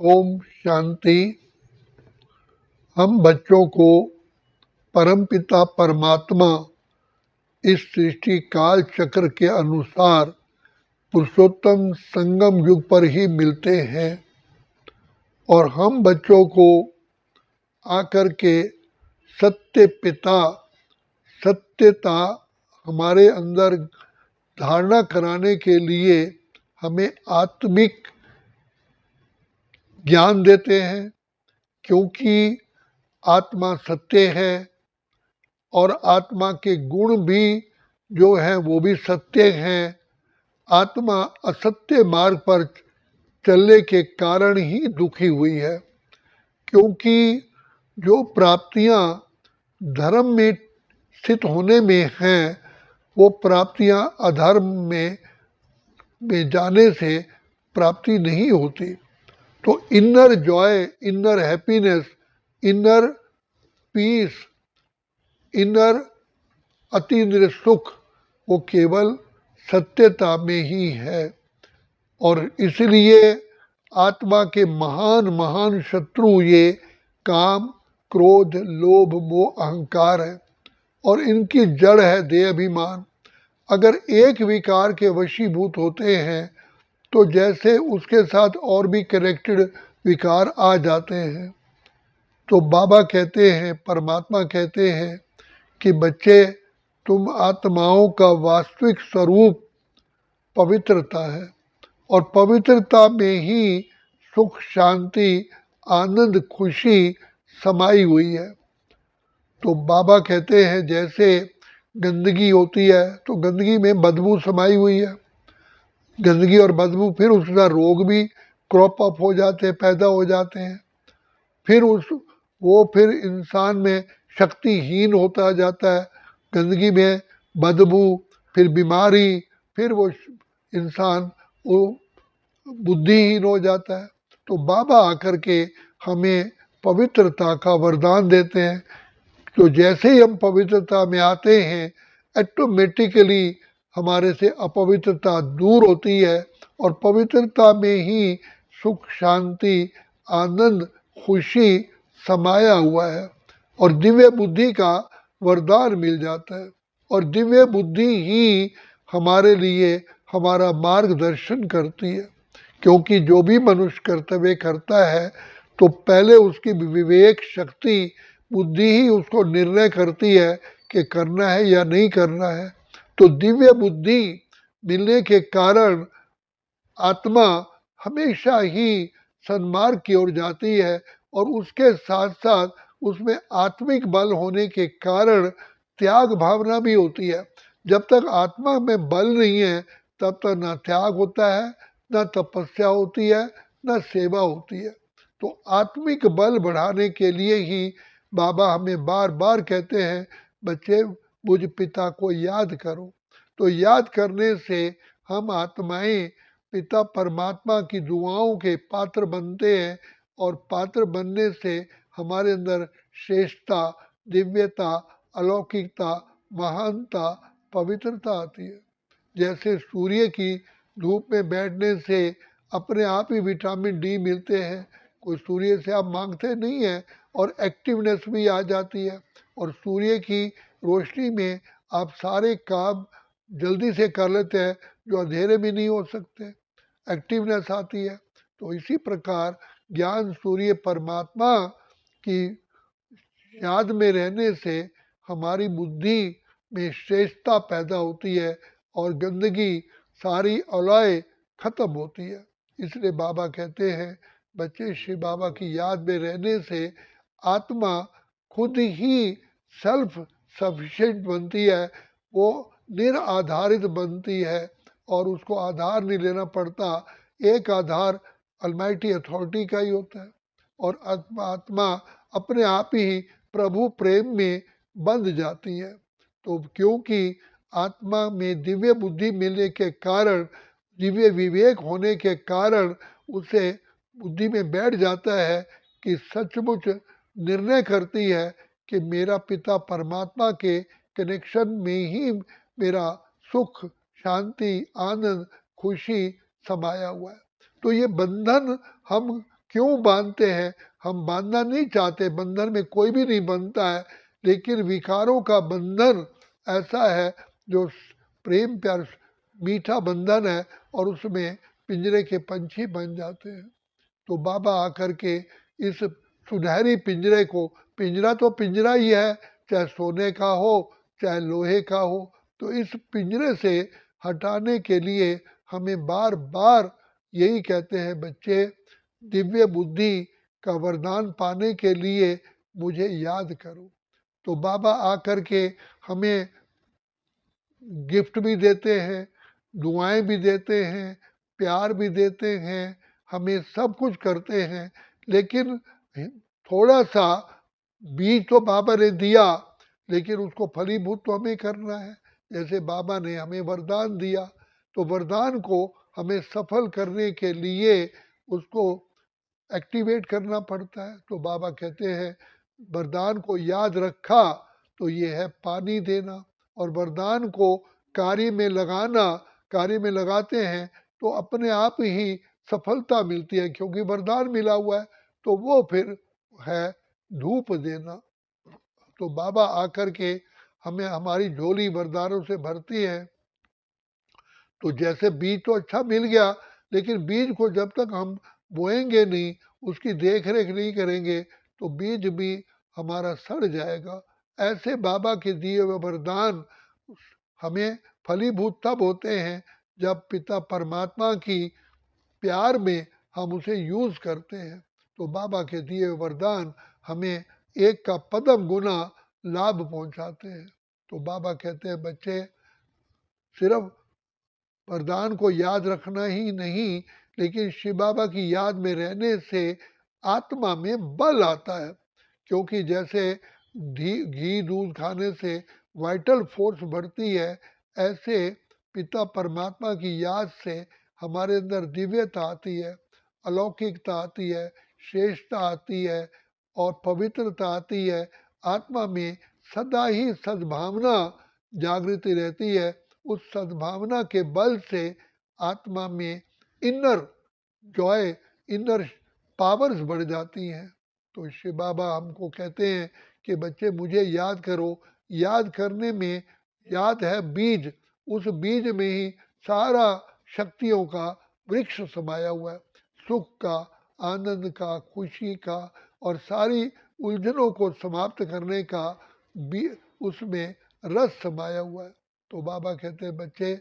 ओम शांति। हम बच्चों को परमपिता परमात्मा इस सृष्टि काल चक्र के अनुसार पुरुषोत्तम संगम युग पर ही मिलते हैं और हम बच्चों को आकर के सत्य पिता सत्यता हमारे अंदर धारणा कराने के लिए हमें आत्मिक ज्ञान देते हैं, क्योंकि आत्मा सत्य है और आत्मा के गुण भी जो हैं वो भी सत्य हैं। आत्मा असत्य मार्ग पर चलने के कारण ही दुखी हुई है, क्योंकि जो प्राप्तियां धर्म में स्थित होने में हैं वो प्राप्तियां अधर्म में जाने से प्राप्ति नहीं होती। तो inner joy, inner happiness, inner peace, inner अतीन्द्रिय सुख वो केवल सत्यता में ही है। और इसलिए आत्मा के महान महान शत्रु ये काम, क्रोध, लोभ, मोह, अहंकार है और इनकी जड़ है देह अभिमान। अगर एक विकार के वशीभूत होते हैं तो जैसे उसके साथ और भी कनेक्टेड विकार आ जाते हैं। तो बाबा कहते हैं, परमात्मा कहते हैं कि बच्चे, तुम आत्माओं का वास्तविक स्वरूप पवित्रता है और पवित्रता में ही सुख, शांति, आनंद, खुशी समाई हुई है। तो बाबा कहते हैं जैसे गंदगी होती है तो गंदगी में बदबू समाई हुई है, गंदगी और बदबू, फिर उसका रोग भी क्रॉप अप हो जाते हैं, पैदा हो जाते हैं। फिर इंसान में शक्तिहीन होता जाता है, गंदगी में बदबू, फिर बीमारी, फिर वो इंसान वो बुद्धिहीन हो जाता है। तो बाबा आकर के हमें पवित्रता का वरदान देते हैं। तो जैसे ही हम पवित्रता में आते हैं, ऑटोमेटिकली हमारे से अपवित्रता दूर होती है और पवित्रता में ही सुख, शांति, आनंद, खुशी समाया हुआ है और दिव्य बुद्धि का वरदान मिल जाता है। और दिव्य बुद्धि ही हमारे लिए हमारा मार्गदर्शन करती है, क्योंकि जो भी मनुष्य कर्तव्य करता है तो पहले उसकी विवेक शक्ति, बुद्धि ही उसको निर्णय करती है कि करना है या नहीं करना है। तो दिव्य बुद्धि मिलने के कारण आत्मा हमेशा ही सन्मार्ग की ओर जाती है और उसके साथ साथ उसमें आत्मिक बल होने के कारण त्याग भावना भी होती है। जब तक आत्मा में बल नहीं है तब तक ना त्याग होता है, ना तपस्या होती है, ना सेवा होती है। तो आत्मिक बल बढ़ाने के लिए ही बाबा हमें बार बार कहते हैं, बच्चे मुझ पिता को याद करो। तो याद करने से हम आत्माएं पिता परमात्मा की दुआओं के पात्र बनते हैं और पात्र बनने से हमारे अंदर श्रेष्ठता, दिव्यता, अलौकिकता, महानता, पवित्रता आती है। जैसे सूर्य की धूप में बैठने से अपने आप ही विटामिन डी मिलते हैं, कोई सूर्य से आप मांगते नहीं हैं, और एक्टिवनेस भी आ जाती है और सूर्य की रोशनी में आप सारे काम जल्दी से कर लेते हैं जो अंधेरे में नहीं हो सकते, एक्टिवनेस आती है। तो इसी प्रकार ज्ञान सूर्य परमात्मा की याद में रहने से हमारी बुद्धि में श्रेष्ठता पैदा होती है और गंदगी सारी औलाए खत्म होती है। इसलिए बाबा कहते हैं, बच्चे श्री बाबा की याद में रहने से आत्मा खुद ही सेल्फ सफिशिएंट बनती है, वो निराधारित बनती है और उसको आधार नहीं लेना पड़ता। एक आधार अलमाइटी अथॉरिटी का ही होता है और आत्मा अपने आप ही प्रभु प्रेम में बंध जाती है। तो क्योंकि आत्मा में दिव्य बुद्धि मिलने के कारण, दिव्य विवेक होने के कारण उसे बुद्धि में बैठ जाता है कि सचमुच निर्णय करती है कि मेरा पिता परमात्मा के कनेक्शन में ही मेरा सुख, शांति, आनंद, खुशी समाया हुआ है। तो ये बंधन हम क्यों बांधते हैं? हम बांधना नहीं चाहते, बंधन में कोई भी नहीं बनता है, लेकिन विकारों का बंधन ऐसा है जो प्रेम प्यार मीठा बंधन है, और उसमें पिंजरे के पंछी बन जाते हैं। तो बाबा आकर के इस सुनहरी पिंजरे को, पिंजरा तो पिंजरा ही है, चाहे सोने का हो चाहे लोहे का हो, तो इस पिंजरे से हटाने के लिए हमें बार बार यही कहते हैं, बच्चे दिव्य बुद्धि का वरदान पाने के लिए मुझे याद करो। तो बाबा आकर के हमें गिफ्ट भी देते हैं, दुआएं भी देते हैं, प्यार भी देते हैं, हमें सब कुछ करते हैं, लेकिन थोड़ा सा बीज तो बाबा ने दिया, लेकिन उसको फलीभूत तो हमें करना है। जैसे बाबा ने हमें वरदान दिया, तो वरदान को हमें सफल करने के लिए उसको एक्टिवेट करना पड़ता है। तो बाबा कहते हैं वरदान को याद रखा तो ये है पानी देना, और वरदान को कार्य में लगाना, कार्य में लगाते हैं तो अपने आप ही सफलता मिलती है, क्योंकि वरदान मिला हुआ है। तो वो फिर है धूप देना। तो बाबा आकर के हमें हमारी झोली वरदानों से भरती है। तो जैसे बीज तो अच्छा मिल गया, लेकिन बीज को जब तक हम बोएंगे नहीं, उसकी देख रेख नहीं करेंगे, तो बीज भी हमारा सड़ जाएगा। ऐसे बाबा के दिए हुए वरदान हमें फलीभूत तब होते हैं जब पिता परमात्मा की प्यार में हम उसे यूज करते हैं। तो बाबा के दिए हुए वरदान हमें एक का पदम गुना लाभ पहुंचाते हैं। तो बाबा कहते हैं बच्चे, सिर्फ वरदान को याद रखना ही नहीं, लेकिन शिव बाबा की याद में रहने से आत्मा में बल आता है। क्योंकि जैसे घी दूध खाने से वाइटल फोर्स बढ़ती है, ऐसे पिता परमात्मा की याद से हमारे अंदर दिव्यता आती है, अलौकिकता आती है, श्रेष्ठता आती है और पवित्रता आती है। आत्मा में सदा ही सद्भावना जागृति रहती है। उस सद्भावना के बल से आत्मा में इनर जॉय, इनर पावर्स बढ़ जाती हैं। तो शिव बाबा हमको कहते हैं कि बच्चे मुझे याद करो। याद करने में, याद है बीज, उस बीज में ही सारा शक्तियों का वृक्ष समाया हुआ है, सुख का, आनंद का, खुशी का, और सारी उलझनों को समाप्त करने का भी उसमें रस समाया हुआ है। तो बाबा कहते हैं बच्चे,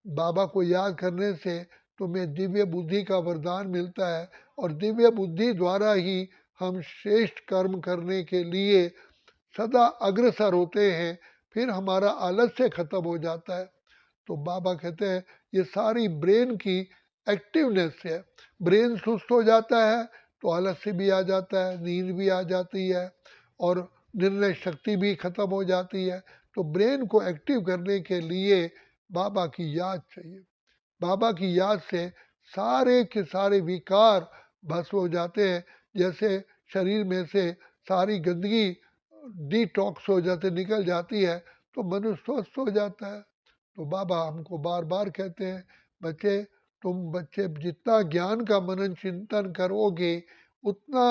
बाबा को याद करने से तुम्हें दिव्य बुद्धि का वरदान मिलता है, और दिव्य बुद्धि द्वारा ही हम श्रेष्ठ कर्म करने के लिए सदा अग्रसर होते हैं। फिर हमारा आलस्य खत्म हो जाता है। तो बाबा कहते हैं ये सारी ब्रेन की एक्टिवनेस है। ब्रेन सुस्त हो जाता है तो आलस्य भी आ जाता है, नींद भी आ जाती है, और निर्णय शक्ति भी खत्म हो जाती है। तो ब्रेन को एक्टिव करने के लिए बाबा की याद चाहिए। बाबा की याद से सारे के सारे विकार भस्म हो जाते हैं। जैसे शरीर में से सारी गंदगी डिटॉक्स हो जाते, निकल जाती है, तो मनुष्य स्वस्थ हो जाता है। तो बाबा हमको बार बार कहते हैं बच्चे, तुम बच्चे जितना ज्ञान का मनन चिंतन करोगे उतना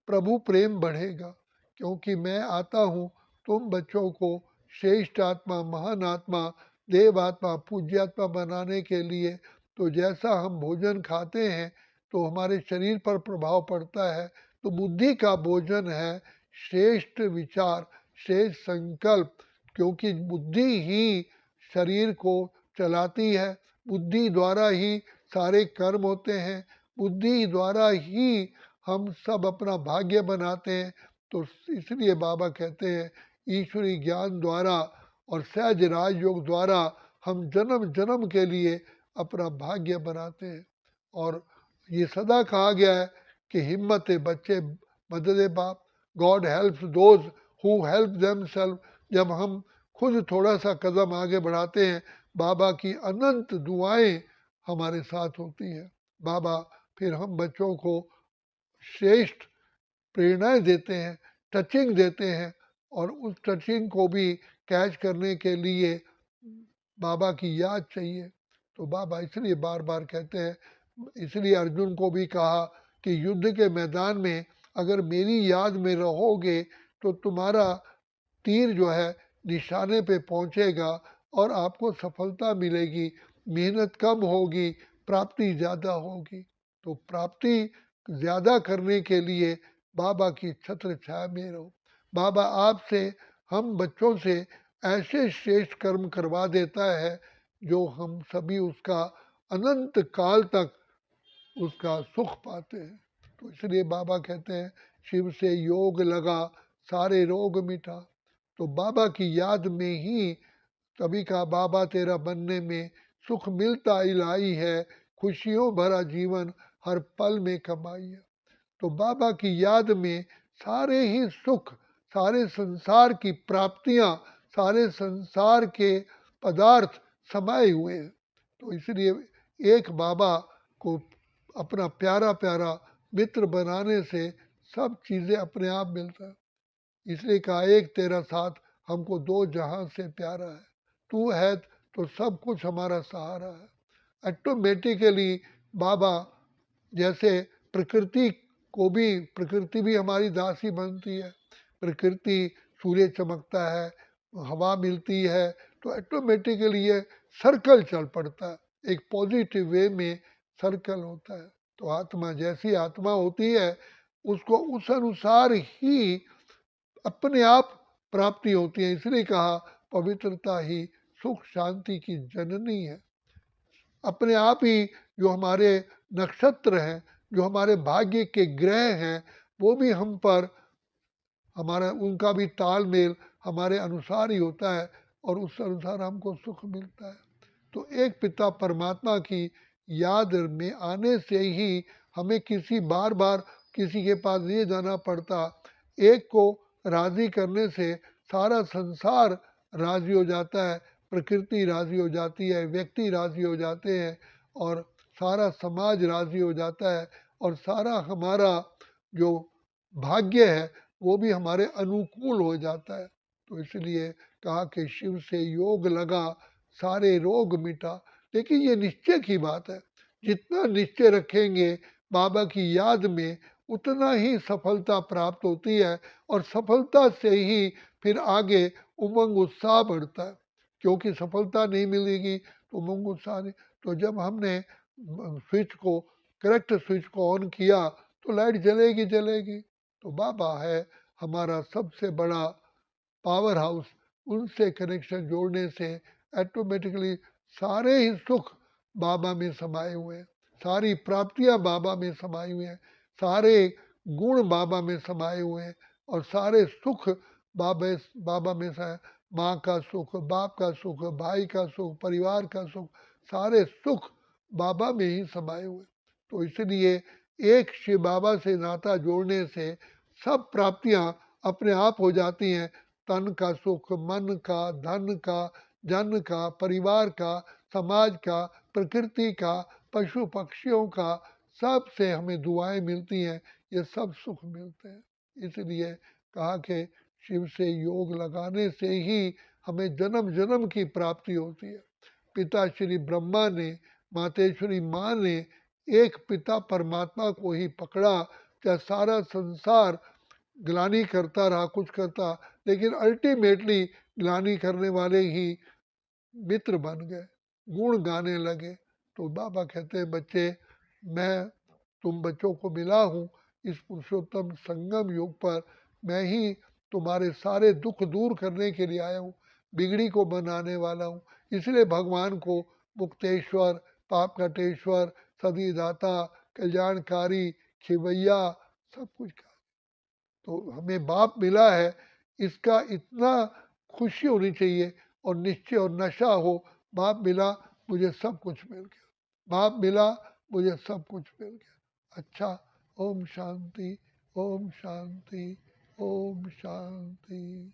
प्रभु प्रेम बढ़ेगा। क्योंकि मैं आता हूँ तुम बच्चों को श्रेष्ठ आत्मा, महान आत्मा, देव आत्मा, पूज्यात्मा बनाने के लिए। तो जैसा हम भोजन खाते हैं तो हमारे शरीर पर प्रभाव पड़ता है। तो बुद्धि का भोजन है श्रेष्ठ विचार, श्रेष्ठ संकल्प, क्योंकि बुद्धि ही शरीर को चलाती है, बुद्धि द्वारा ही सारे कर्म होते हैं, बुद्धि द्वारा ही हम सब अपना भाग्य बनाते हैं। तो इसलिए बाबा कहते हैं ईश्वरी ज्ञान द्वारा और सहज राजयोग द्वारा हम जन्म जन्म के लिए अपना भाग्य बनाते हैं। और ये सदा कहा गया है कि हिम्मत है बच्चे, मदद बाप, God helps those who help themselves. जब हम खुद थोड़ा सा कदम आगे बढ़ाते हैं, बाबा की अनंत दुआएं हमारे साथ होती हैं। बाबा फिर हम बच्चों को श्रेष्ठ प्रेरणाएं देते हैं, टचिंग देते हैं, और उस टचिंग को भी कैच करने के लिए बाबा की याद चाहिए। तो बाबा इसलिए बार बार कहते हैं, इसलिए अर्जुन को भी कहा कि युद्ध के मैदान में अगर मेरी याद में रहोगे तो तुम्हारा तीर जो है निशाने पे पहुंचेगा और आपको सफलता मिलेगी, मेहनत कम होगी, प्राप्ति ज़्यादा होगी। तो प्राप्ति ज़्यादा करने के लिए बाबा की छत्र छाया में रहो। बाबा आपसे, हम बच्चों से ऐसे श्रेष्ठ कर्म करवा देता है जो हम सभी उसका अनंत काल तक उसका सुख पाते हैं। तो इसलिए बाबा कहते हैं शिव से योग लगा सारे रोग मिटा। तो बाबा की याद में ही सभी का बाबा तेरा बनने में सुख मिलता इलाही है, खुशियों भरा जीवन हर पल में कमाई है। तो बाबा की याद में सारे ही सुख, सारे संसार की प्राप्तियां, सारे संसार के पदार्थ समाये हुए हैं। तो इसलिए एक बाबा को अपना प्यारा प्यारा मित्र बनाने से सब चीज़ें अपने आप मिलता है। इसलिए कहा एक तेरा साथ हमको दो जहां से प्यारा है, तू है तो सब कुछ हमारा सहारा है। ऑटोमेटिकली बाबा जैसे प्रकृति को भी, प्रकृति भी हमारी दासी बनती है। प्रकृति, सूर्य चमकता है, हवा मिलती है, तो ऑटोमेटिकली ये सर्कल चल पड़ता है, एक पॉजिटिव वे में सर्कल होता है। तो आत्मा जैसी आत्मा होती है उसको उस अनुसार ही अपने आप प्राप्ति होती है। इसलिए कहा पवित्रता ही सुख शांति की जननी है। अपने आप ही जो हमारे नक्षत्र हैं, जो हमारे भाग्य के ग्रह हैं, वो भी हम पर, हमारा उनका भी तालमेल हमारे अनुसार ही होता है और उस अनुसार हमको सुख मिलता है। तो एक पिता परमात्मा की याद में आने से ही हमें किसी बार बार किसी के पास नहीं जाना पड़ता। एक को राज़ी करने से सारा संसार राज़ी हो जाता है, प्रकृति राज़ी हो जाती है, व्यक्ति राज़ी हो जाते हैं और सारा समाज राज़ी हो जाता है और सारा हमारा जो भाग्य है वो भी हमारे अनुकूल हो जाता है। तो इसलिए कहा कि शिव से योग लगा सारे रोग मिटा। लेकिन ये निश्चय की बात है, जितना निश्चय रखेंगे बाबा की याद में उतना ही सफलता प्राप्त होती है और सफलता से ही फिर आगे उमंग उत्साह बढ़ता है। क्योंकि सफलता नहीं मिलेगी तो उमंग उत्साह नहीं। तो जब हमने स्विच को, करेक्ट स्विच को ऑन किया तो लाइट जलेगी जलेगी। तो बाबा है हमारा सबसे बड़ा पावर हाउस, उनसे कनेक्शन जोड़ने से ऑटोमेटिकली सारे ही सुख बाबा में समाये हुए हैं, सारी प्राप्तियां बाबा में समाई हुई हैं, सारे गुण बाबा में समाये हुए हैं और सारे सुख बाबा में से, माँ का सुख, बाप का सुख, भाई का सुख, परिवार का सुख, सारे सुख बाबा में ही समाये हुए। तो इसलिए एक शिव बाबा से नाता जोड़ने से सब प्राप्तियां अपने आप हो जाती हैं। तन का सुख, मन का, धन का, जन का, परिवार का, समाज का, प्रकृति का, पशु पक्षियों का, सब से हमें दुआएं मिलती हैं, ये सब सुख मिलते हैं। इसलिए कहा कि शिव से योग लगाने से ही हमें जन्म जन्म की प्राप्ति होती है। पिता श्री ब्रह्मा ने, मातेश्वरी माँ ने एक पिता परमात्मा को ही पकड़ा, चाहे सारा संसार ग्लानि करता रहा, कुछ करता, लेकिन अल्टीमेटली ग्लानि करने वाले ही मित्र बन गए, गुण गाने लगे। तो बाबा कहते हैं बच्चे, मैं तुम बच्चों को मिला हूँ इस पुरुषोत्तम संगम युग पर, मैं ही तुम्हारे सारे दुख दूर करने के लिए आया हूँ, बिगड़ी को बनाने वाला हूँ। इसलिए भगवान को मुक्तेश्वर, पाप कटेश्वर, सदीदाता, कल्याणकारी, खिवैया सब कुछ कहा। तो हमें बाप मिला है, इसका इतना खुशी होनी चाहिए और निश्चय और नशा हो, बाप मिला मुझे सब कुछ मिल गया, बाप मिला मुझे सब कुछ मिल गया। अच्छा, ओम शांति, ओम शांति, ओम शांति।